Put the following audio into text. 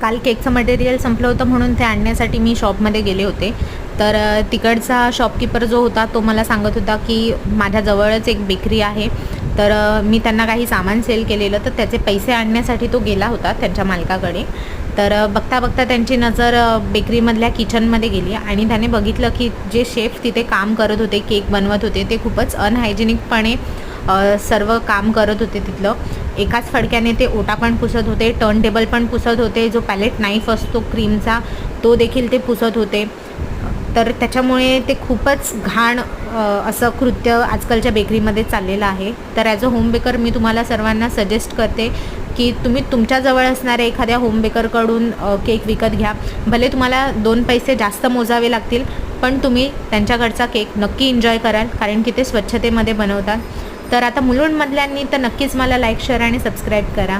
काल केकचं मटेरियल संपलं होतं म्हणून ते आणण्यासाठी मी शॉपमध्ये गेले होते. तर तिकडचा शॉपकीपर जो होता तो मला सांगत होता की माझ्या जवळच एक बेकरी आहे, तर मी त्यांना काही सामान सेल केलेलं, तर त्याचे पैसे आणण्यासाठी तो गेला होता त्यांच्या मालकाकडे. तर बघता बघता त्यांची नजर बेकरीमधल्या किचनमध्ये गेली आणि त्याने बघितलं की जे शेफ तिथे काम करत होते, केक बनवत होते, ते खूपच अनहायजेनिकपणे सर्व काम करत होते तिथलं. एकाच फडक्याने ते ओटा पण पुसत होते, टर्न टेबल पण पुसत होते, जो पॅलेट नाईफ असतो क्रीमचा तो देखील ते पुसत होते. तर त्याच्यामुळे ते खूपच घाण असं कृत्य आजकालच्या बेकरीमध्ये चाललेलं आहे. तर ॲज अ होम बेकर मी तुम्हाला सर्वांना सजेस्ट करते की तुम्ही तुमच्याजवळ असणाऱ्या एखाद्या होम बेकरकडून केक विकत घ्या. भले तुम्हाला 2 पैसे जास्त मोजावे लागतील, पण तुम्ही त्यांच्याकडचा केक नक्की एन्जॉय कराल, कारण की ते स्वच्छतेमध्ये बनवतात. तर आता मुलुंडमधल्यांनी तर नक्कीच मला लाईक, शेअर आणि सबस्क्राईब करा.